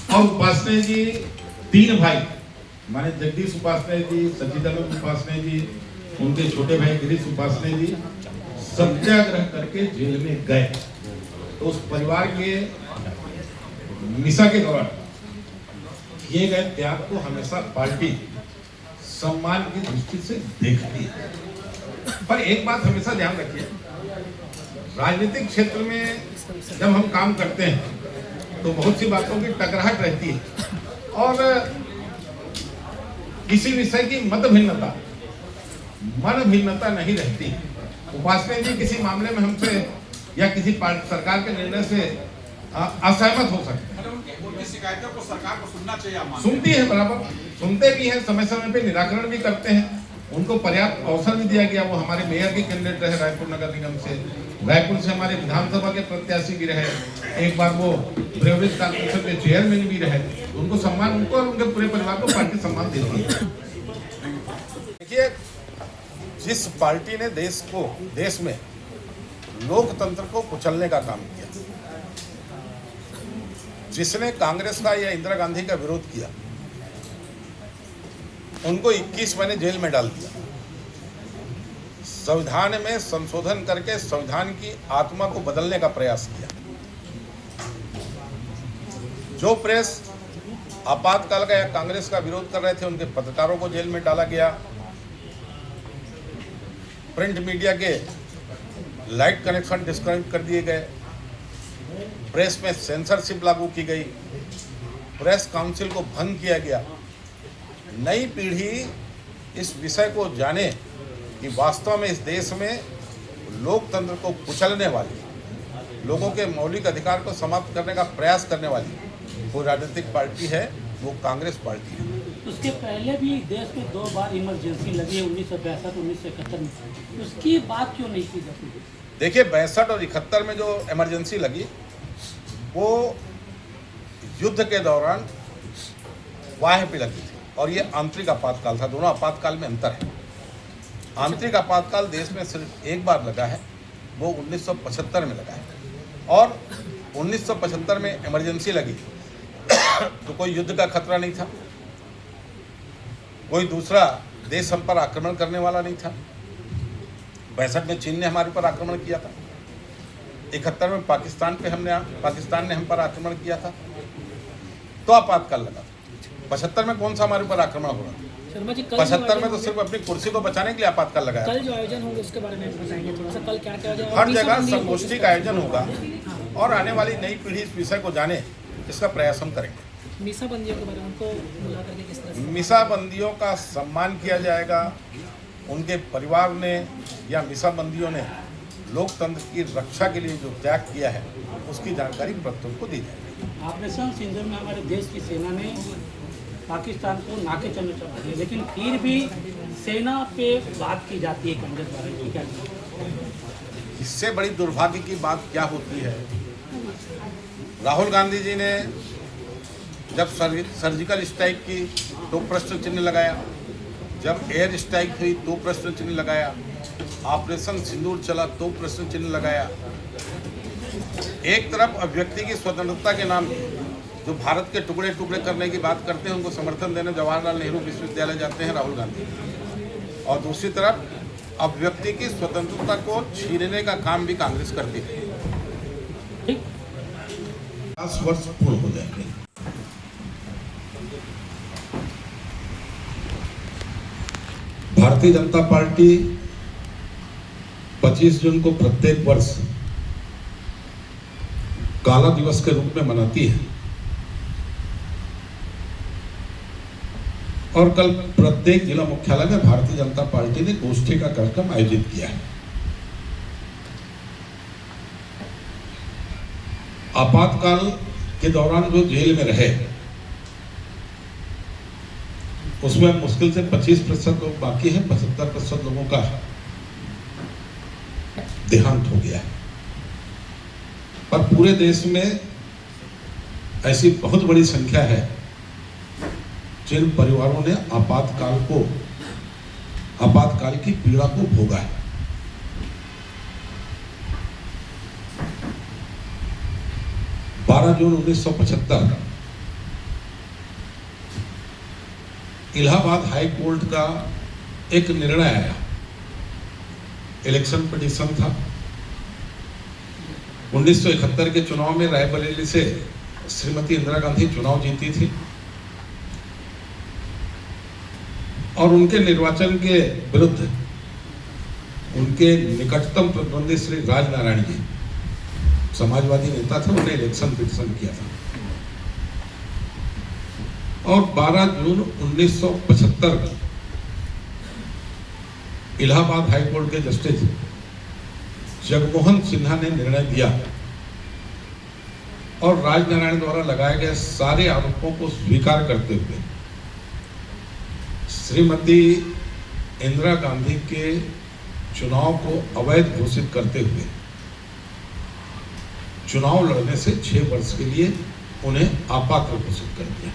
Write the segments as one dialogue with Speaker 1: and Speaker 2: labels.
Speaker 1: और उपासने जी तीन भाई माने जगदीश उपासने जी, सच्चिदानंद उपासने जी, उनके छोटे भाई गिरीश उपासने जी सत्याग्रह करके जेल में गए। तो उस परिवार के मिसा के दौरान किए गए त्याग को हमेशा पार्टी सम्मान की दृष्टि से देखती है। पर एक बात हमेशा ध्यान रखिए, राजनीतिक क्षेत्र में जब हम काम करते हैं तो बहुत सी बातों की टकराहट रहती है और किसी विषय की मत भिन्नता मन भिन्नता नहीं रहती। उपासने जी किसी मामले में हमसे या किसी सरकार के निर्णय से असहमत हो सकते हैं।
Speaker 2: उनकी शिकायतों को सरकार को सुनना चाहिए।
Speaker 1: सुनती है, बराबर सुनते भी हैं, समय समय पे निराकरण भी करते हैं। उनको पर्याप्त अवसर भी दिया गया। वो हमारे मेयर के कैंडिडेट रहे रायपुर नगर निगम से, रायपुर से हमारे विधानसभा के प्रत्याशी भी रहे, एक बार वो ब्रेवरेज कॉर्पोरेशन के चेयरमैन भी रहे। उनको सम्मान, उनको और उनके पूरे परिवार को पार्टी सम्मान देती है। देखिए, जिस पार्टी ने देश में लोकतंत्र को कुचलने का काम किया, जिसने कांग्रेस का या इंदिरा गांधी का विरोध किया, उनको 21 महीने जेल में डाल दिया। संविधान में संशोधन करके संविधान की आत्मा को बदलने का प्रयास किया। जो प्रेस आपातकाल का या कांग्रेस का विरोध कर रहे थे, उनके पत्रकारों को जेल में डाला गया। प्रिंट मीडिया के लाइट कनेक्शन डिस्कनेक्ट कर दिए गए। प्रेस में सेंसरशिप लागू की गई। प्रेस काउंसिल को भंग किया गया। नई पीढ़ी इस विषय को जाने कि वास्तव में इस देश में लोकतंत्र को कुचलने वाली, लोगों के मौलिक अधिकार को समाप्त करने का प्रयास करने वाली वो राजनीतिक पार्टी है, वो कांग्रेस पार्टी है।
Speaker 3: उसके पहले भी देश में 2 बार इमरजेंसी लगी है, 1962 1971 में। उसकी बात क्यों नहीं की जाती?
Speaker 1: देखिए, 62 और 71 में जो इमरजेंसी लगी वो युद्ध के दौरान वाह्य पे लगी थी और ये आंतरिक आपातकाल था। दोनों आपातकाल में अंतर है। आंतरिक आपातकाल देश में सिर्फ एक बार लगा है, वो 1975 में लगा है। और 1975 में इमरजेंसी लगी तो कोई युद्ध का खतरा नहीं था, कोई दूसरा देश हम पर आक्रमण करने वाला नहीं था। 62 में चीन ने हमारे पर आक्रमण किया था। 71 में पाकिस्तान ने हम पर आक्रमण किया था, तो आपातकाल लगा। 75 में कौन सा हमारे ऊपर आक्रमण हो रहा था? 75 में तो सिर्फ अपनी कुर्सी को बचाने के लिए आपातकाल लगाया।
Speaker 3: कल जो आयोजन होगा उसके बारे में बताएंगे थोड़ा सा। कल क्या क्या
Speaker 1: हर जगह संगोष्ठी का आयोजन होगा और आने वाली नई पीढ़ी इस विषय को जाने, इसका प्रयास हम करेंगे।
Speaker 3: मीसाबंदियों के बारे में उनको बुला करके किस तरह से?
Speaker 1: मीसाबंदियों का सम्मान किया जाएगा। उनके परिवार ने या मीसाबंदियों ने लोकतंत्र की रक्षा के लिए जो त्याग किया है, उसकी जानकारी प्रत्येक को दी जाएगी।
Speaker 3: ऑपरेशन सिंदूर में हमारे देश की सेना ने पाकिस्तान को नाके चलने चढ़ा दिया, लेकिन फिर भी सेना पे बात की जाती है कांग्रेस द्वारा, ठीक है?
Speaker 1: इससे बड़ी दुर्भाग्य की बात क्या होती है? राहुल गांधी जी ने जब सर्जिकल स्ट्राइक की तो प्रश्न चिन्ह लगाया, जब एयर स्ट्राइक हुई तो प्रश्न चिन्ह लगाया, ऑपरेशन सिंदूर चला तो प्रश्न चिन्ह लगाया। एक तरफ अभिव्यक्ति की स्वतंत्रता के नाम पे जो भारत के टुकड़े टुकड़े करने की बात करते हैं, उनको समर्थन देने जवाहरलाल नेहरू विश्वविद्यालय जाते हैं राहुल गांधी, और दूसरी तरफ अभिव्यक्ति की स्वतंत्रता को छीनने का काम भी कांग्रेस करती है। 10 वर्ष पूर्ण हो जाएंगे। भारतीय जनता पार्टी 25 जून को प्रत्येक वर्ष काला दिवस के रूप में मनाती है और कल प्रत्येक जिला मुख्यालय में भारतीय जनता पार्टी ने गोष्ठी का कार्यक्रम आयोजित किया है। आपातकाल के दौरान जो जेल में रहे, उसमें मुश्किल से 25% लोग बाकी हैं। 75% लोगों का देहांत हो गया है। पर पूरे देश में ऐसी बहुत बड़ी संख्या है जिन परिवारों ने आपातकाल की पीड़ा को भोगा है। 12 जून 1975 इलाहाबाद हाई कोर्ट का एक निर्णय आया, इलेक्शन पिटीशन था। 1971 के चुनाव में रायबरेली से श्रीमती इंदिरा गांधी चुनाव जीती थी और उनके निर्वाचन के विरुद्ध उनके निकटतम प्रतिद्वंदी श्री राजनारायण जी, समाजवादी नेता थे, उन्हें इलेक्शन पिटीशन किया था। और 12 जून 1975 को इलाहाबाद हाई कोर्ट के जस्टिस जगमोहन सिन्हा ने निर्णय दिया और राजनारायण द्वारा लगाए गए सारे आरोपों को स्वीकार करते हुए श्रीमती इंदिरा गांधी के चुनाव को अवैध घोषित करते हुए चुनाव लड़ने से 6 वर्ष के लिए उन्हें अपात्र घोषित कर दिया।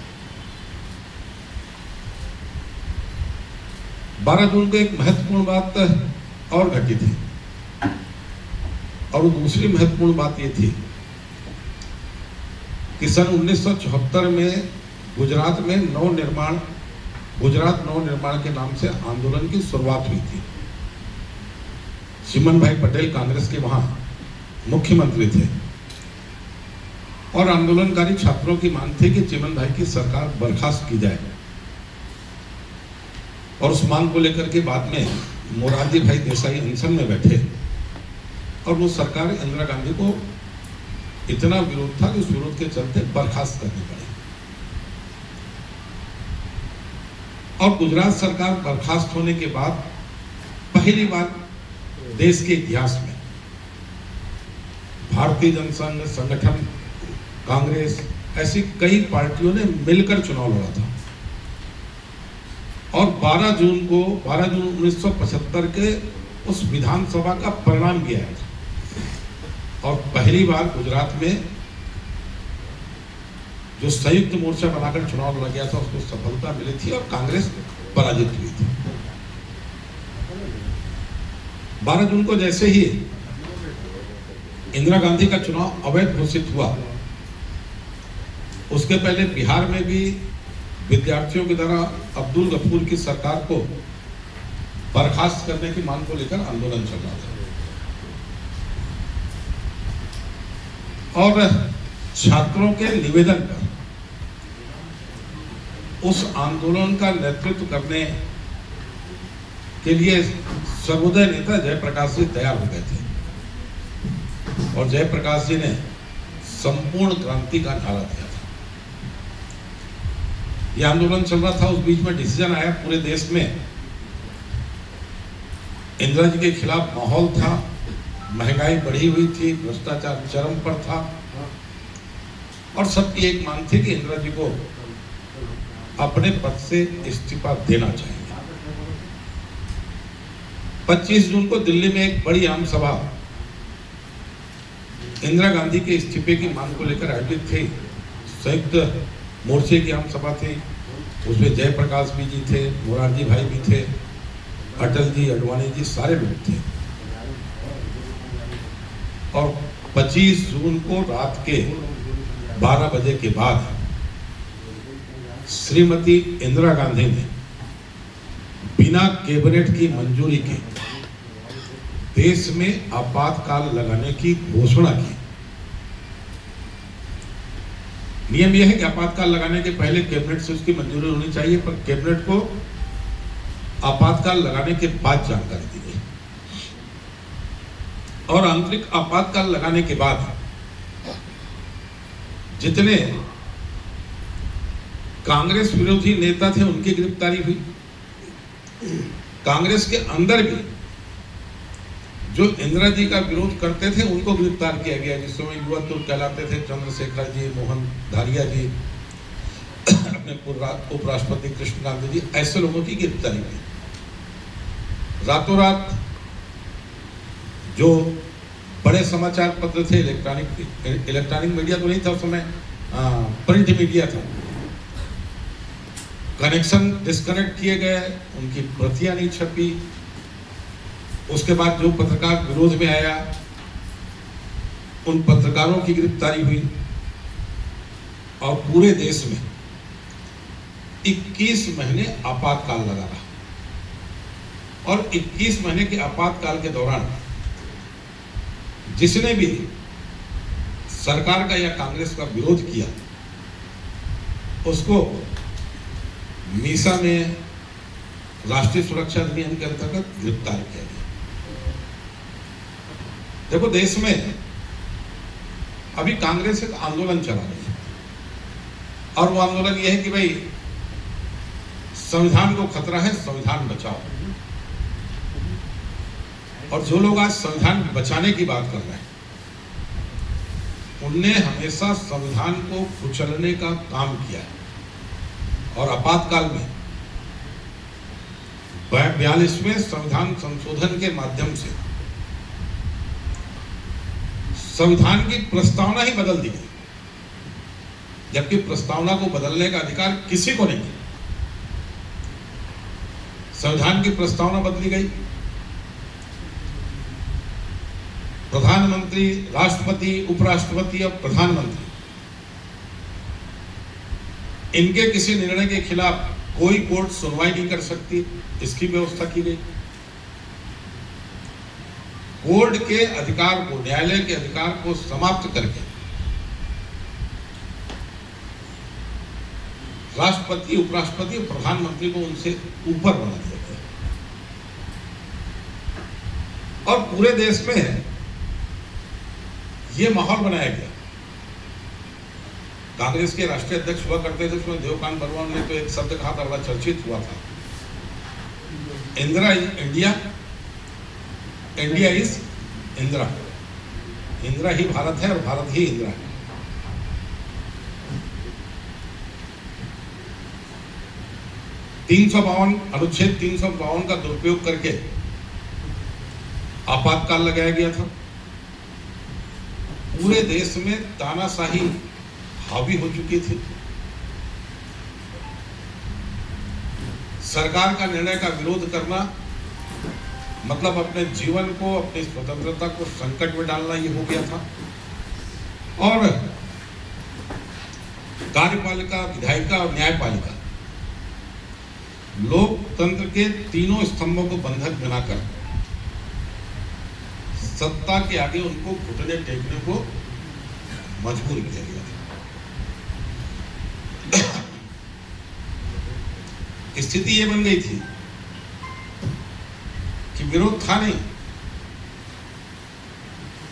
Speaker 1: 12 जून को एक महत्वपूर्ण बात और घटी थी और वो दूसरी महत्वपूर्ण बात ये थी कि सन 1974 में गुजरात नव निर्माण के नाम से आंदोलन की शुरुआत हुई थी। चिमन भाई पटेल कांग्रेस के वहां मुख्यमंत्री थे और आंदोलनकारी छात्रों की मांग थी कि चिमन भाई की सरकार बर्खास्त की जाए और उस मांग को लेकर के बाद में मोरारजी भाई देसाई अनशन में बैठे और वो सरकार इंदिरा गांधी को इतना विरोध था कि उस विरोध के चलते बर्खास्त करनी पड़ी और गुजरात सरकार बर्खास्त होने के बाद पहली बार देश के इतिहास में भारतीय जनसंघ संगठन, कांग्रेस, ऐसी कई पार्टियों ने मिलकर चुनाव लड़ा था और 12 जून 1975 के उस विधानसभा का परिणाम भी आया था और पहली बार गुजरात में जो संयुक्त मोर्चा बनाकर चुनाव लड़ा गया था उसको सफलता मिली थी और कांग्रेस पराजित हुई थी। 12 जून को जैसे ही इंदिरा गांधी का चुनाव अवैध घोषित हुआ, उसके पहले बिहार में भी विद्यार्थियों की तरह अब्दुल गफूर की सरकार को बर्खास्त करने की मांग को लेकर आंदोलन चल रहा था और छात्रों के निवेदन पर उस आंदोलन का नेतृत्व करने के लिए सर्वोदय नेता जयप्रकाश जी तैयार हो गए थे और जयप्रकाश जी ने संपूर्ण क्रांति का नारा दिया था। यह आंदोलन चल रहा था, उस बीच में डिसीजन आया पूरे देश में इंदिरा जी के खिलाफ माहौल था, महंगाई बढ़ी हुई थी, भ्रष्टाचार चरम पर था और सबकी एक मांग थी कि इंदिरा जी को अपने पद से इस्तीफा देना चाहिए। 25 जून को दिल्ली में एक बड़ी आम सभा इंदिरा गांधी के इस्तीफे की मांग को लेकर आयोजित थी। संयुक्त मोर्चे की आम सभा थी, उसमें जयप्रकाश भी जी थे, मोरारजी भाई भी थे, अटल जी, अडवाणी जी, सारे लोग थे और 25 जून को रात के 12 बजे के बाद श्रीमती इंदिरा गांधी ने बिना कैबिनेट की मंजूरी के देश में आपातकाल लगाने की घोषणा की। नियम यह है कि आपातकाल लगाने के पहले कैबिनेट से उसकी मंजूरी होनी चाहिए, पर कैबिनेट को आपातकाल लगाने के बाद जानकारी दी गई और आंतरिक आपातकाल लगाने के बाद जितने कांग्रेस विरोधी नेता थे उनकी गिरफ्तारी हुई। कांग्रेस के अंदर भी जो इंदिरा जी का विरोध करते थे उनको गिरफ्तार किया गया, जिस समय युवा तुर्क कहलाते थे चंद्रशेखर जी, मोहन धारिया जी, अपने पूर्व उपराष्ट्रपति कृष्णकांत जी, ऐसे लोगों की गिरफ्तारी हुई। रातों रात जो बड़े समाचार पत्र थे, इलेक्ट्रॉनिक मीडिया तो नहीं था उस समय, प्रिंट मीडिया था, कनेक्शन डिस्कनेक्ट किए गए, उनकी प्रतियां नहीं छपी। उसके बाद जो पत्रकार विरोध में आया उन पत्रकारों की गिरफ्तारी हुई और पूरे देश में 21 महीने आपातकाल लगा रहा और 21 महीने के आपातकाल के दौरान जिसने भी सरकार का या कांग्रेस का विरोध किया उसको मीसा में राष्ट्रीय सुरक्षा अधिनियम के अंतर्गत गिरफ्तार किया गया। देखो, देश में अभी कांग्रेस एक आंदोलन चला रही है और वो आंदोलन ये है कि भाई संविधान को खतरा है, संविधान बचाओ। और जो लोग आज संविधान बचाने की बात कर रहे हैं उनने हमेशा संविधान को कुचलने का काम किया है और आपातकाल में 42वें संविधान संशोधन के माध्यम से संविधान की प्रस्तावना ही बदल दी गई, जबकि प्रस्तावना को बदलने का अधिकार किसी को नहीं है। संविधान की प्रस्तावना बदली गई, प्रधानमंत्री, राष्ट्रपति, उपराष्ट्रपति और प्रधानमंत्री इनके किसी निर्णय के खिलाफ कोई कोर्ट सुनवाई नहीं कर सकती, इसकी व्यवस्था की गई। कोर्ट के अधिकार को, न्यायालय के अधिकार को समाप्त करके राष्ट्रपति, उपराष्ट्रपति और प्रधानमंत्री को उनसे ऊपर बना दिया गया और पूरे देश में यह माहौल बनाया गया। कांग्रेस के राष्ट्रीय अध्यक्ष हुआ करते थे, उसमें देवकांत बरुआ ने तो एक शब्द कहा था, बड़ा चर्चित हुआ था, Indira is India, India is Indira. Indira ही भारत है और भारत ही इंदिरा है। अनुच्छेद 352 का दुरुपयोग करके आपातकाल लगाया गया था। पूरे देश में तानाशाही हावी हो चुकी थी। सरकार का निर्णय का विरोध करना मतलब अपने जीवन को, अपनी स्वतंत्रता को संकट में डालना ये हो गया था और कार्यपालिका, विधायिका और न्यायपालिका लोकतंत्र के तीनों स्तंभों को बंधक बनाकर सत्ता के आगे उनको घुटने टेकने को मजबूर किया गया था। स्थिति ये बन गई थी कि विरोध था नहीं,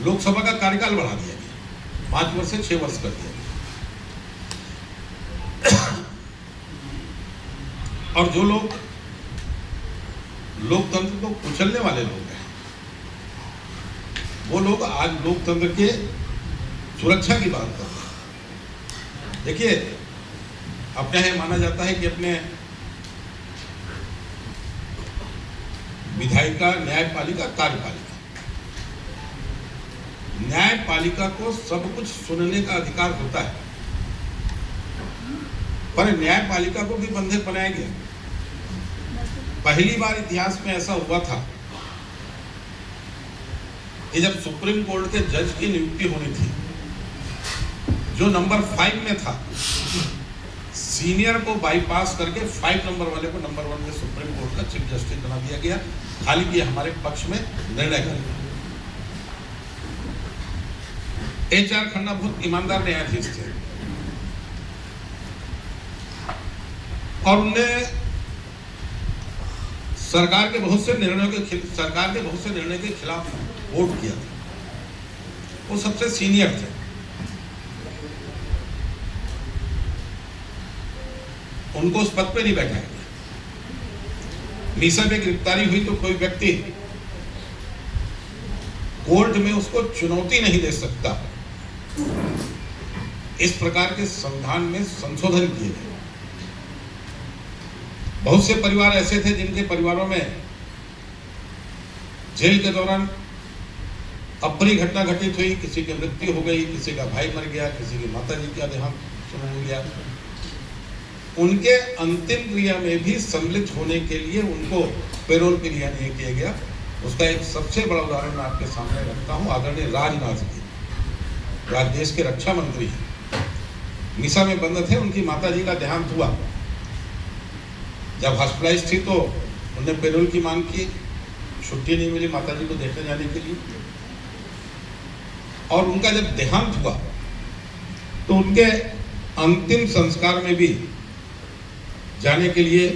Speaker 1: लोकसभा का कार्यकाल बढ़ा दिया गया, 5 वर्ष से 6 वर्ष कर दिया गया और जो लोग लोकतंत्र को कुचलने वाले लोग हैं वो लोग आज लोकतंत्र के सुरक्षा की बात करते हैं। देखिए, अपने यहाँ माना जाता है कि अपने विधायिका, न्यायपालिका, कार्यपालिका, न्यायपालिका को सब कुछ सुनने का अधिकार होता है, पर न्यायपालिका को भी बंधक बनाया गया। पहली बार इतिहास में ऐसा हुआ था कि जब सुप्रीम कोर्ट के जज की नियुक्ति होनी थी, जो नंबर 5 में था, सीनियर को बाईपास करके 5 नंबर वाले को नंबर 1 में सुप्रीम कोर्ट का चीफ जस्टिस बना दिया गया, खाली कि हमारे पक्ष में निर्णय करेगा। HR खन्ना बहुत ईमानदार न्यायाधीश थे और उनने सरकार के बहुत से निर्णय के खिलाफ वोट किया था। वो सबसे सीनियर थे। उनको उस पद पे नहीं बैठाया गया। मीसा में गिरफ्तारी हुई तो कोई व्यक्ति कोर्ट में उसको चुनौती नहीं दे सकता। इस प्रकार के संविधान में संशोधन किए गए। बहुत से परिवार ऐसे थे जिनके परिवारों में जेल के दौरान अप्रिय घटना घटित हुई, किसी की मृत्यु हो गई, किसी का भाई मर गया, किसी की माता जी का देहांत हो गया। उनके अंतिम क्रिया में भी सम्मिलित होने के लिए उनको पेरोल पे लिया नहीं किया गया। उसका एक सबसे बड़ा उदाहरण मैं आपके सामने रखता हूँ। आदरणीय राजनाथ जी, आज देश के रक्षा मंत्री, मीसा में बंद थे, उनकी माता जी का देहांत हुआ जब हॉस्पिटलाइज थी तो उन्होंने पेरोल की मांग की, छुट्टी नहीं मिली माता जी को देखने जाने के लिए, और उनका जब देहांत हुआ तो उनके अंतिम संस्कार में भी जाने के लिए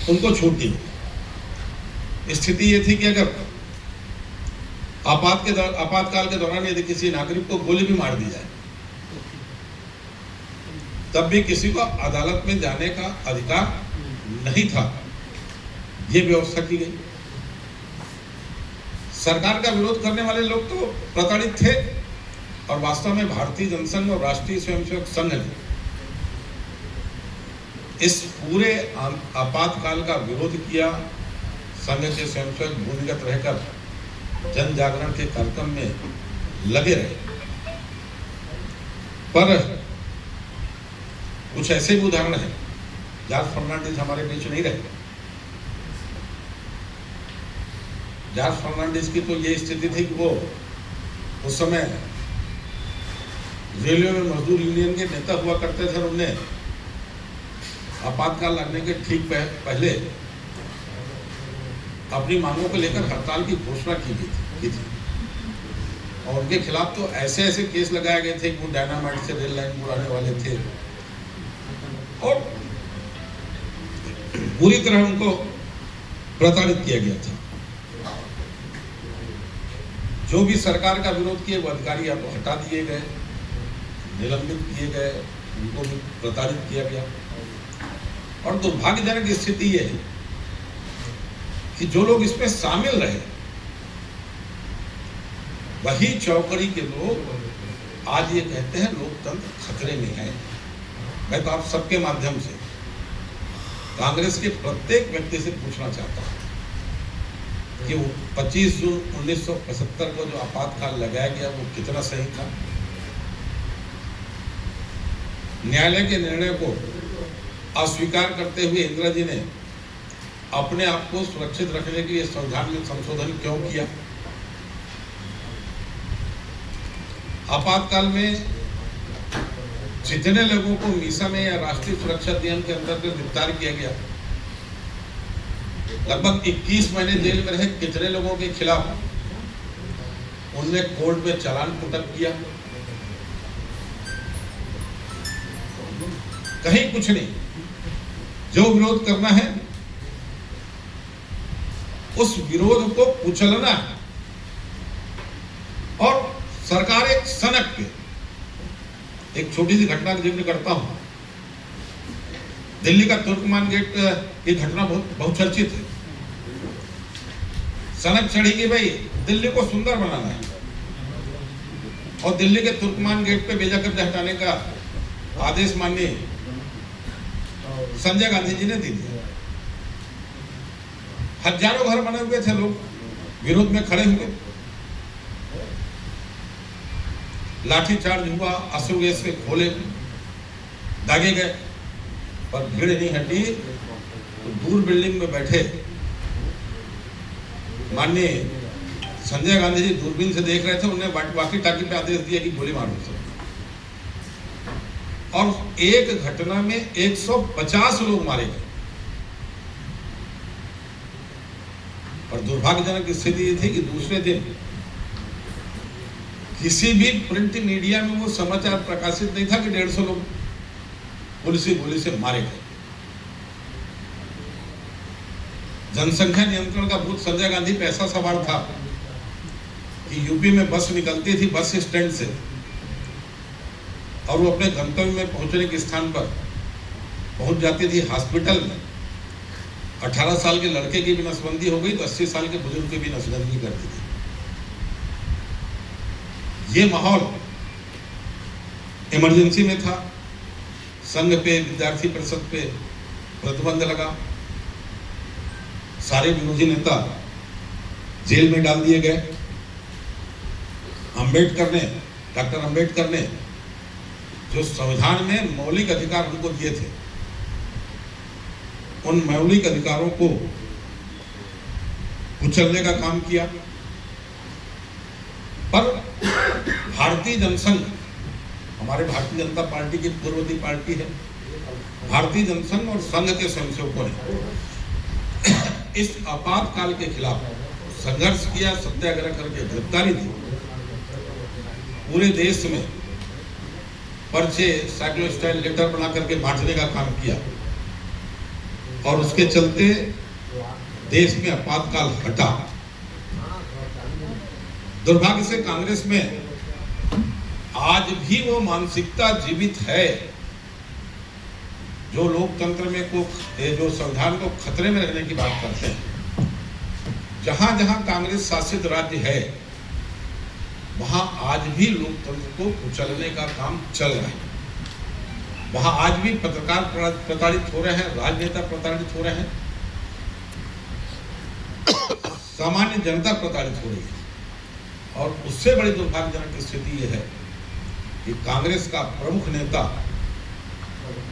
Speaker 1: उनको छूट दी। स्थिति ये थी कि अगर आपातकाल के दौरान यदि किसी नागरिक को गोली भी मार दी जाए तब भी किसी को अदालत में जाने का अधिकार नहीं था, ये व्यवस्था की गई। सरकार का विरोध करने वाले लोग तो प्रताड़ित थे और वास्तव में भारतीय जनसंघ और राष्ट्रीय स्वयंसेवक संघ ने इस पूरे आपातकाल का विरोध किया। संघ के स्वयंसेवक भूमिगत रहकर जन जागरण के कार्यक्रम में लगे रहे, पर कुछ ऐसे भी उदाहरण हैं। जॉर्ज फर्नांडिस हमारे बीच नहीं रहे। जॉर्ज फर्नांडिस की तो ये स्थिति थी कि वो उस समय रेलवे में मजदूर यूनियन के नेता हुआ करते थे और उन्हें आपातकाल लगने के ठीक पहले अपनी मांगों को लेकर हड़ताल की घोषणा की थी और उनके खिलाफ तो ऐसे ऐसे केस लगाए गए थे कि वो डायनामाइट से रेल लाइन उड़ाने वाले थे और बुरी तरह उनको प्रताड़ित किया गया था। जो भी सरकार का विरोध किए वो अधिकारी या तो हटा दिए गए, निलंबित किए गए, उनको भी प्रताड़ित किया गया। और दुर्भाग्यजनक स्थिति यह है कि जो लोग इसमें शामिल रहे वही चौकड़ी के लोग आज ये कहते हैं लोकतंत्र खतरे में है। मैं तो आप सबके माध्यम से कांग्रेस के प्रत्येक व्यक्ति से पूछना चाहता हूं कि वो 25 जून 1975 को जो आपातकाल लगाया गया वो कितना सही था। न्यायालय के निर्णय को अस्वीकार करते हुए इंदिरा जी ने अपने आप को सुरक्षित रखने के लिए संविधान में संशोधन क्यों किया। आपातकाल में जितने लोगों को मीसा में या राष्ट्रीय सुरक्षा अधिनियम के अंतर्गत गिरफ्तार किया गया, लगभग 21 महीने जेल में रहे कितने लोगों के खिलाफ उनने कोर्ट में चालान पुटअप किया? कहीं कुछ नहीं। जो विरोध करना है उस विरोध को कुचलना है और सरकार एक सनक पे। एक छोटी सी घटना का जिक्र करता हूं। दिल्ली का तुर्कमान गेट की घटना बहुत चर्चित है। सनक चढ़ी कि भाई दिल्ली को सुंदर बनाना है और दिल्ली के तुर्कमान गेट पे बेजा कब्जा हटाने का आदेश माननीय संजय गांधी जी ने दे दिया। हजारों घर बने हुए थे, लोग विरोध में खड़े हुए, लाठीचार्ज हुआ, आंसू गैस से खोले दागे गए, पर भीड़ नहीं हटी। तो दूर बिल्डिंग में बैठे माननीय संजय गांधी जी दूरबीन से देख रहे थे। उन्हें वाकी टाकी पे आदेश दिया कि गोली मारो सब। और एक घटना में 150 लोग मारे गए। और दुर्भाग्यजनक स्थिति ये थी कि दूसरे दिन किसी भी प्रिंट मीडिया में वो समाचार प्रकाशित नहीं था कि 150 लोग पुलिस गोली से मारे गए। जनसंख्या नियंत्रण का भूत संजय गांधी पे ऐसा सवाल था कि यूपी में बस निकलती थी बस स्टैंड से और वो अपने गंतव्य में पहुंचने के स्थान पर पहुंच जाती थी हॉस्पिटल में। 18 साल के लड़के की भी नसबंदी हो गई तो 80 साल के बुजुर्ग की भी नसबंदी कर दी थी। ये माहौल इमरजेंसी में था। संघ पे, विद्यार्थी परिषद पे प्रतिबंध लगा। सारे विरोधी नेता जेल में डाल दिए गए। डॉक्टर अंबेडकर ने जो संविधान में मौलिक अधिकार उनको दिए थे, उन मौलिक अधिकारों को कुचलने का काम किया। पर भारतीय जनसंघ, हमारे भारतीय जनता पार्टी की पूर्ववर्ती पार्टी है, भारतीय जनसंघ और संघ के स्वयंसेवकों ने इस आपातकाल के खिलाफ संघर्ष किया, सत्याग्रह करके गिरफ्तारी दी। पूरे देश में पर्चे, साइक्लो स्टाइल लेटर बना करके बांटने का काम किया और उसके चलते देश में आपातकाल हटा। दुर्भाग्य से कांग्रेस में आज भी वो मानसिकता जीवित है जो लोकतंत्र में जो संविधान को खतरे में रखने की बात करते हैं। जहां जहां कांग्रेस शासित राज्य है वहां आज भी लोकतंत्र को कुचलने का काम चल रहा है। वहां आज भी पत्रकार प्रताड़ित हो रहे हैं, राजनेता प्रताड़ित हो रहे हैं, सामान्य जनता प्रताड़ित हो रही है। और उससे बड़ी दुर्भाग्यजनक स्थिति यह है कि कांग्रेस का प्रमुख नेता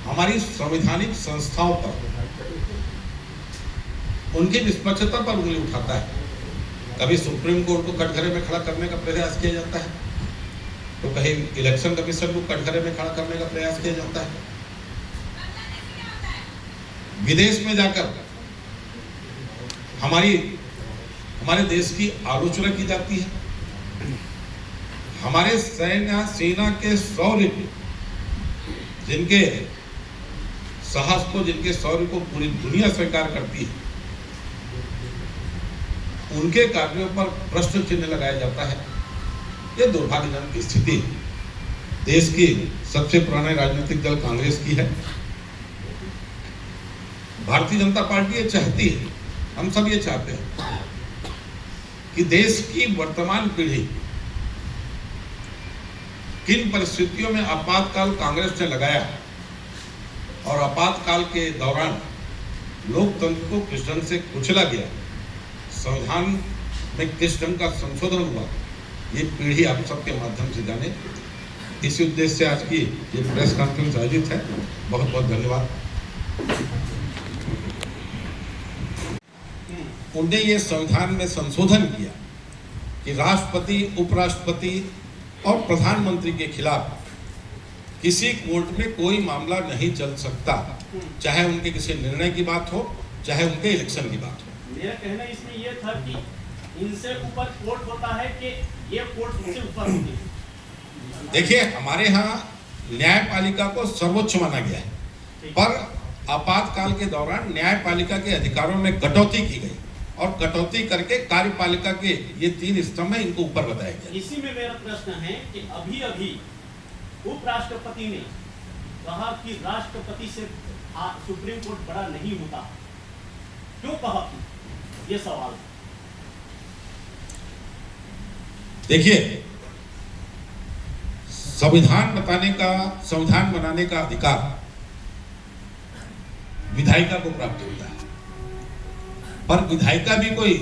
Speaker 1: हमारी संवैधानिक संस्थाओं पर, उनकी निष्पक्षता पर उंगली उठाता है। कभी सुप्रीम कोर्ट को कटघरे में खड़ा करने का प्रयास किया जाता है, तो कहीं इलेक्शन कमीशन को कटघरे में खड़ा करने का प्रयास किया जाता है। विदेश में जाकर हमारे देश की आलोचना की जाती है। हमारे सेना के शौर्य को, जिनके साहस को, जिनके शौर्य को पूरी दुनिया स्वीकार करती है, उनके कार्यों पर प्रश्न चिन्ह लगाया जाता है। यह दुर्भाग्यजनक स्थिति देश की सबसे पुराने राजनीतिक दल कांग्रेस की है। भारतीय जनता पार्टी ये चाहती है, हम सब ये चाहते हैं कि देश की वर्तमान पीढ़ी किन परिस्थितियों में आपातकाल कांग्रेस ने लगाया और आपातकाल के दौरान लोकतंत्र को किस ढंग से कुचला गया, संविधान में किस ढंग का संशोधन हुआ, ये पीढ़ी आप सबके माध्यम से जाने, इसी उद्देश्य से आज की ये प्रेस कॉन्फ्रेंस आयोजित है। बहुत बहुत धन्यवाद। उन्होंने ये संविधान में संशोधन किया कि राष्ट्रपति, उपराष्ट्रपति और प्रधानमंत्री के खिलाफ किसी कोर्ट में कोई मामला नहीं चल सकता, चाहे उनके किसी निर्णय की बात हो, चाहे उनके इलेक्शन की बात हो।
Speaker 4: मेरा कहना इसमें यह था कि इनसे ऊपर कोर्ट होता है कि ये कोर्ट से ऊपर होती है।
Speaker 1: देखिए, हमारे यहाँ न्यायपालिका को सर्वोच्च माना गया है, पर आपातकाल के दौरान न्यायपालिका के अधिकारों में कटौती की गई और कटौती करके कार्यपालिका के ये 3 स्तंभ है, इनको ऊपर बताया गया।
Speaker 4: इसी में मेरा प्रश्न है कि अभी उपराष्ट्रपति ने कहा कि राष्ट्रपति से सुप्रीम कोर्ट बड़ा नहीं होता, क्यों कहा कि ये सवाल है।
Speaker 1: देखिए, संविधान बनाने का अधिकार विधायिका को प्राप्त होता है, पर विधायिका भी कोई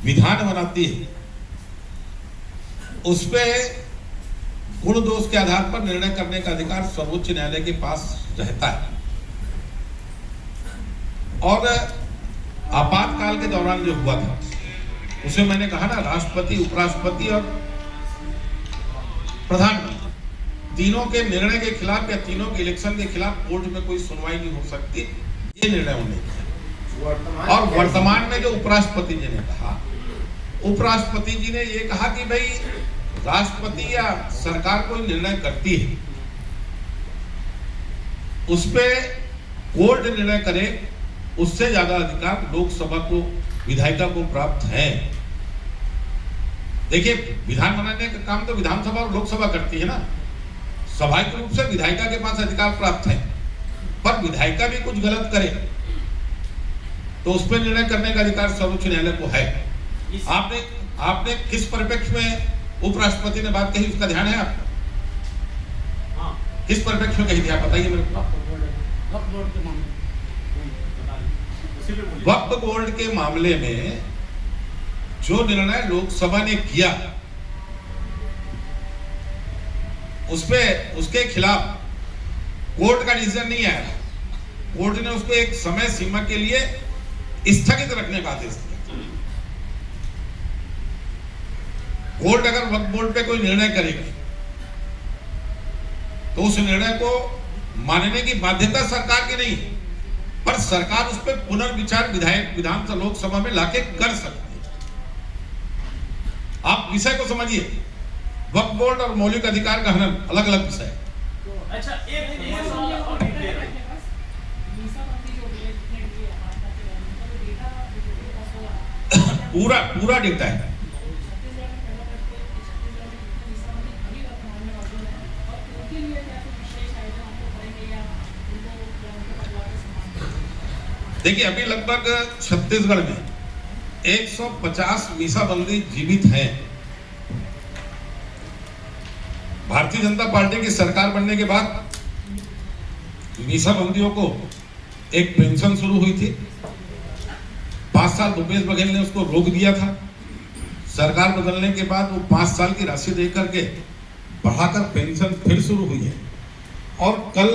Speaker 1: विधान बनाती है, उस पे गुण दोष के आधार पर निर्णय करने का अधिकार सर्वोच्च न्यायालय के पास रहता है। और आपातकाल के दौरान जो हुआ था उसमें मैंने कहा ना, राष्ट्रपति, उपराष्ट्रपति और प्रधानमंत्री तीनों के निर्णय के खिलाफ या तीनों के इलेक्शन के खिलाफ कोर्ट में कोई सुनवाई नहीं हो सकती, ये निर्णय उन्होंने किया। और वर्तमान में जो उपराष्ट्रपति जी ने कहा, उपराष्ट्रपति जी ने ये कहा कि भाई राष्ट्रपति या सरकार कोई निर्णय करती है, उस पे कोर्ट निर्णय करे, उससे ज्यादा अधिकार लोकसभा को, विधायिका को प्राप्त है। देखिए, विधान बनाने का काम तो विधानसभा और लोकसभा करती है ना, स्वाभाविक रूप से विधायिका के पास अधिकार प्राप्त है, पर विधायिका भी कुछ गलत करे तो उस पर निर्णय करने का अधिकार सर्वोच्च न्यायालय को है। आपने किस परिप्रेक्ष्य में उपराष्ट्रपति ने बात कही, उसका ध्यान है आपको?
Speaker 4: हाँ।
Speaker 1: किस परिप्रेक्ष्य में कही थी, आप बताइए मेरे को। वक्फ बोर्ड के मामले में जो निर्णय लोकसभा ने किया, उसके खिलाफ कोर्ट का डिसीजन नहीं आया। कोर्ट ने उसको एक समय सीमा के लिए स्थगित रखने का आदेश दिया। कोर्ट अगर वक्फ बोर्ड पे कोई निर्णय करेगी तो उस निर्णय को मानने की बाध्यता सरकार की नहीं, पर सरकार उस पर पुनर्विचार विधायक विधानसभा लोकसभा में लाके कर सकती है। आप विषय को समझिए, वक्फ बोर्ड और मौलिक अधिकार का हनन अलग अलग विषय है।
Speaker 4: अच्छा, एक सवाल और दे रहे हैं।
Speaker 1: पूरा डेटा है। देखिए, अभी लगभग छत्तीसगढ़ में 150 मीसाबंदी जीवित हैं। भारतीय जनता पार्टी की सरकार बनने के बाद मीसाबंदियों को एक पेंशन शुरू हुई थी। 5 साल भूपेश बघेल ने उसको रोक दिया था। सरकार बदलने के बाद वो 5 साल की राशि देकर के बढ़ाकर पेंशन फिर शुरू हुई है। और कल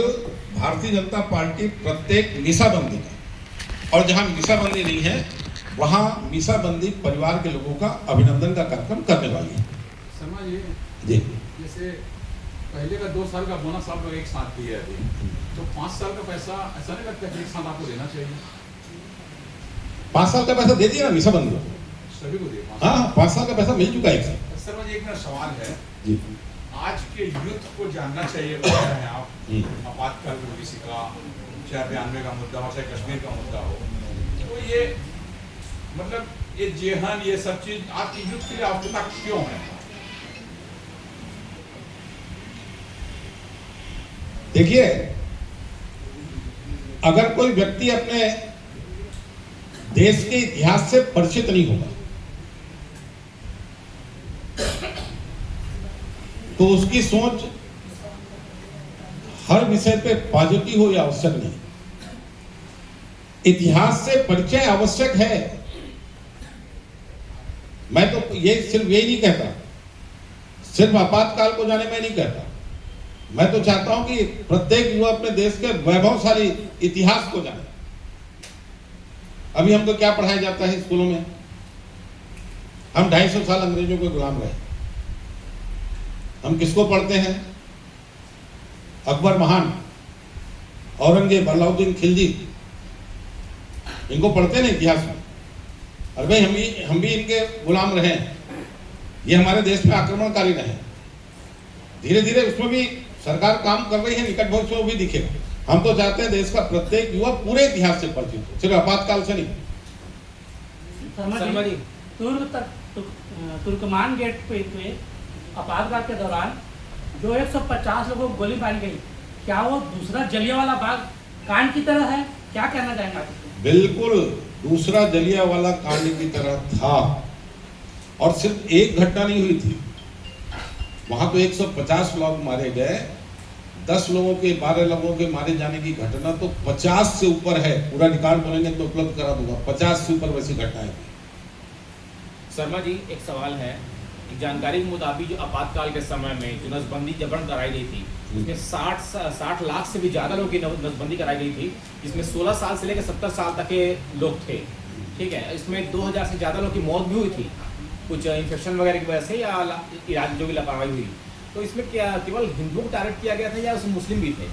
Speaker 1: भारतीय जनता पार्टी प्रत्येक मीसाबंदी का, और जहां मीसाबंदी नहीं है वहां मीसाबंदी परिवार के लोगों का अभिनंदन का कार्यक्रम करने वाली है।
Speaker 5: शर्मा जी,
Speaker 1: जी,
Speaker 5: जैसे पहले का 2 साल का बोनस आप लोग एक साथ दिए अभी, तो 5 साल का पैसा ऐसा नहीं लगता कि एक साथ आपको देना चाहिए?
Speaker 1: 5 साल का पैसा दे दिया ना मीसाबंदी को।
Speaker 5: सभी को दिए?
Speaker 1: हाँ, 5 साल का पैसा मिल चुका है एक साथ।
Speaker 2: शर्मा जी, एक मेरा सवाल है,
Speaker 1: जी,
Speaker 2: आज के यूथ को जानना चाहिए, बता रहे हैं आप आपातकाल पॉलिसी का, चाहे 92 का मुद्दा हो, चाहे कश्मीर का मुद्दा हो, तो ये मतलब ये जेहन, ये सब चीज आपकी यूथ के लिए आवश्यकता क्यों है?
Speaker 1: देखिए, अगर कोई व्यक्ति अपने देश के इतिहास से परिचित नहीं होगा तो उसकी सोच हर विषय पे पॉजिटिव हो या आवश्यक नहीं। इतिहास से परिचय आवश्यक है। मैं तो ये सिर्फ यही नहीं कहता, सिर्फ आपातकाल को जाने में नहीं कहता। मैं तो चाहता हूं कि प्रत्येक युवा अपने देश के वैभवशाली इतिहास को जाने। अभी हमको क्या पढ़ाया जाता है स्कूलों में? हम 250 साल अंग्रेजों के गुलाम रहे। हम किसको पढ़ते हैं? अकबर महान, औरंगजेब, अलाउद्दीन खिलजी, इनको पढ़ते हैं इतिहास में। और भाई हम भी इनके गुलाम रहे। ये हमारे देश में आक्रमणकारी रहे। धीरे धीरे उसमें भी सरकार काम कर रही है, निकट भविष्य में भी दिखेगा। हम तो चाहते हैं देश का प्रत्येक युवा पूरे इतिहास से परिचित हो, सिर्फ आपातकाल से नहीं।
Speaker 3: शर्मा जी, तुर्कमान गेट पे आपातकाल के दौरान जो 150 लोगों को गोली मारी गई, क्या वो दूसरा जलियांवाला बाग कांड की तरह है? क्या कहना चाहेंगे आप?
Speaker 1: बिल्कुल दूसरा जलियांवाला कांड की तरह था। और सिर्फ एक घटना नहीं हुई थी, वहां तो 150 लोग मारे गए। 10 लोगों के 12 लोगों के मारे जाने की घटना तो 50 से ऊपर है। पूरा रिकॉर्ड बनेंगे तो उपलब्ध करा दूंगा। 50 से ऊपर वैसी घटनाएं।
Speaker 6: शर्मा जी, एक सवाल है। एक जानकारी के मुताबिक जो आपातकाल के समय में जो नसबंदी जबरन कराई गई थी, उसमें 60 लाख से भी ज़्यादा लोगों की नसबंदी कराई गई थी, जिसमें 16 साल से लेकर 70 साल तक के लोग थे। ठीक है, इसमें 2000 से ज़्यादा लोगों की मौत भी हुई थी, कुछ इन्फेक्शन वगैरह की वजह से या इलाज जो भी लापरवाही हुई। तो इसमें क्या केवल हिंदुओं को टारगेट किया गया था या उसमें मुस्लिम भी थे?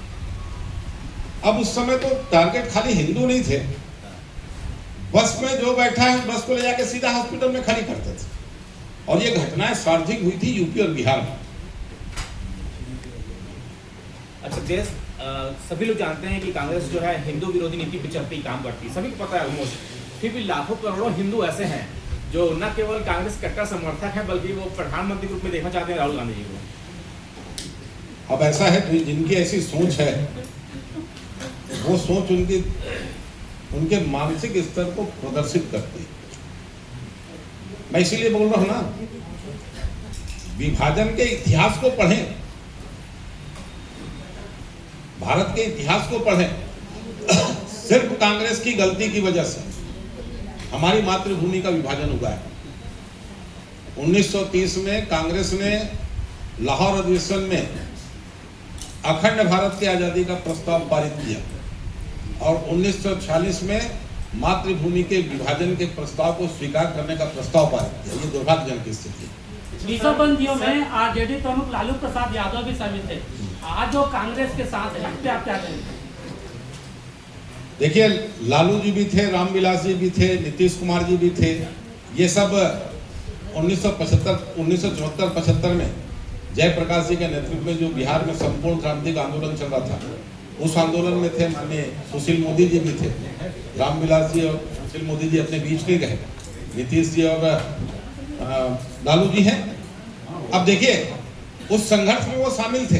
Speaker 1: अब उस समय तो टारगेट खाली हिंदू नहीं थे। बस में जो बैठा है बस को ले जाके सीधा हॉस्पिटल में खड़ी करते थे। और ये घटनाएं सर्वाधिक हुई थी यूपी और बिहार में।
Speaker 6: अच्छा, देश सभी लोग जानते हैं कि कांग्रेस जो है हिंदू विरोधी नीति पे चलती काम करती है, सभी को पता है ऑलमोस्ट। फिर भी लाखों करोड़ों हिंदू ऐसे हैं जो न केवल कांग्रेस कट्टर समर्थक है, बल्कि वो प्रधानमंत्री के रूप में देखना चाहते हैं राहुल गांधी जी को।
Speaker 1: अब ऐसा है कि जिनकी ऐसी सोच है, वो सोच उनके मानसिक स्तर को प्रदर्शित करती है। मैं इसीलिए बोल रहा हूं ना, विभाजन के इतिहास को पढ़ें, भारत के इतिहास को पढ़ें। सिर्फ कांग्रेस की गलती की वजह से हमारी मातृभूमि का विभाजन हुआ है। 1930 में कांग्रेस ने लाहौर अधिवेशन में अखंड भारत की आजादी का प्रस्ताव पारित किया और 1946 में मातृभूमि के विभाजन के प्रस्ताव को स्वीकार करने का प्रस्ताव पारित किया। ये दुर्भाग्यजनक स्थिति है।
Speaker 3: मीसाबंदियों में आरजेडी प्रमुख लालू प्रसाद यादव भी शामिल थे। आज जो कांग्रेस के साथ है, इस पे आप क्या कहेंगे?
Speaker 1: देखिए, लालू जी भी थे, रामविलास जी भी थे, नीतीश कुमार जी भी थे। ये सब 1974-75 में जयप्रकाश जी के नेतृत्व में जो बिहार में संपूर्ण क्रांति का आंदोलन चल रहा था, उस आंदोलन में थे। माननीय सुशील मोदी जी भी थे। रामविलास जी और सुशील मोदी जी अपने बीच नहीं रहे, नीतीश जी और लालू जी हैं। अब देखिए, उस संघर्ष में वो शामिल थे।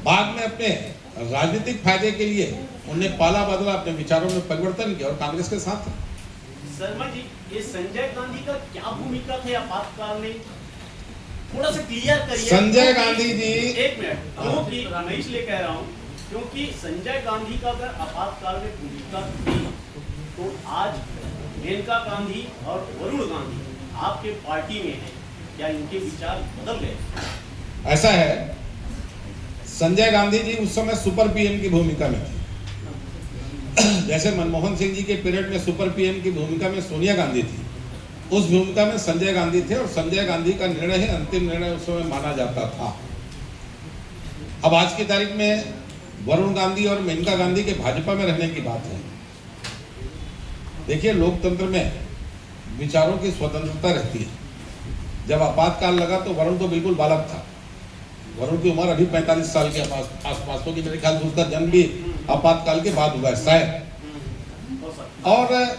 Speaker 1: बाद में अपने राजनीतिक फायदे के लिए उन्हें पाला बदला, अपने विचारों में परिवर्तन किया और कांग्रेस के साथ थे।
Speaker 4: शर्मा जी, ये संजय गांधी का क्या भूमिका थी आपातकाल में? थोड़ा सा क्लियर करिए।
Speaker 1: संजय गांधी जी,
Speaker 4: एक मिनट, क्योंकि मैं इसलिए कह रहा हूँ क्योंकि संजय गांधी का अगर आपातकाल में भूमिका थी तो आज मेनका गांधी और वरुण गांधी आपके पार्टी में हैं, क्या इनके विचार बदल गए?
Speaker 1: ऐसा है, संजय गांधी जी उस समय सुपर पीएम की भूमिका में थे। जैसे मनमोहन सिंह जी के पीरियड में सुपर पीएम की भूमिका में सोनिया गांधी थी, उस भूमिका में संजय गांधी थे और संजय गांधी का निर्णय ही अंतिम निर्णय उस समय माना जाता था। अब आज की तारीख में वरुण गांधी और मेनका गांधी के भाजपा में रहने की बात है। देखिए, लोकतंत्र में विचारों की स्वतंत्रता रहती है। जब आपातकाल लगा तो वरुण तो बिल्कुल बालक था। वरुण की उम्र अभी 45 साल के आसपास होगी मेरे ख्याल से। उसका जन्म भी आपातकाल के बाद हुआ है शायद। और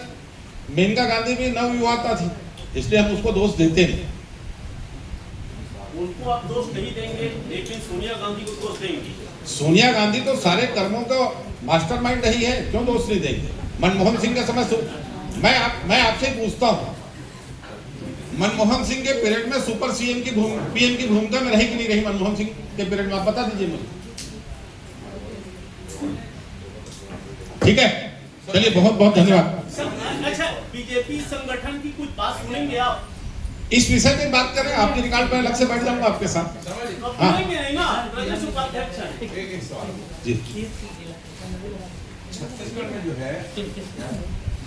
Speaker 1: मेनका गांधी भी नवविवाहिता थी, इसलिए हम उसको दोष देते नहीं।
Speaker 4: उनको आप दोष नहीं देंगे, लेकिन सोनिया गांधी को दोष देंगे।
Speaker 1: सोनिया गांधी तो सारे कर्मों का मास्टरमाइंड रही है, क्यों दोष नहीं देंगे? मनमोहन सिंह के समय मैं आपसे पूछता हूँ, मनमोहन सिंह के पीरियड में सुपर पीएम की भूमिका में रही कि नहीं रही? मनमोहन सिंह के पीरियड में आप बता दीजिए मुझे। ठीक है, चलिए, बहुत बहुत धन्यवाद।
Speaker 4: अच्छा, बीजेपी संगठन की कुछ बात सुनेंगे आप?
Speaker 1: इस विषय पे बात करें, आपकी रिकॉर्ड पर अलग से बैठ जाऊंगा आपके साथ।
Speaker 4: सुनेंगे नहीं ना, प्रदेश उपाध्यक्ष हैं।
Speaker 5: एक सवाल
Speaker 1: जी,
Speaker 5: छत्तीसगढ़ में जो है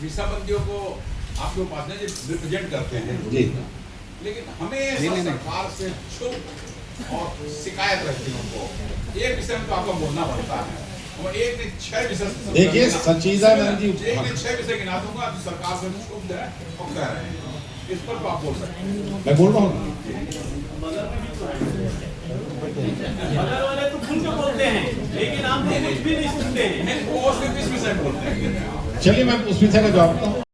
Speaker 5: मीसाबंदियों को आपके उपासना जी रिप्रेजेंट करते हैं
Speaker 1: जी,
Speaker 5: लेकिन हमें सरकार से छुप और शिकायत रहती है उनको। एक विषय में तो आपको बोलना पड़ता है और एक ने 6 विषय।
Speaker 1: देखिए, सच्चिदानंद जी,
Speaker 5: एक ने 6 विषय गिना दूंगा, तो सरकार से छुप दे और कह रहे हैं, इस पर तो आप बोल सकते हैं।
Speaker 1: मैं बोल रहा हूँ।
Speaker 4: बगल वाले तो खुल के बोलते हैं, लेकिन आप लोग कुछ भी नहीं सुनते हैं।
Speaker 5: वो सिर्फ इस विषय में बोलते हैं।
Speaker 1: चलिए, मैं उस विषय का जवाब देता हूँ।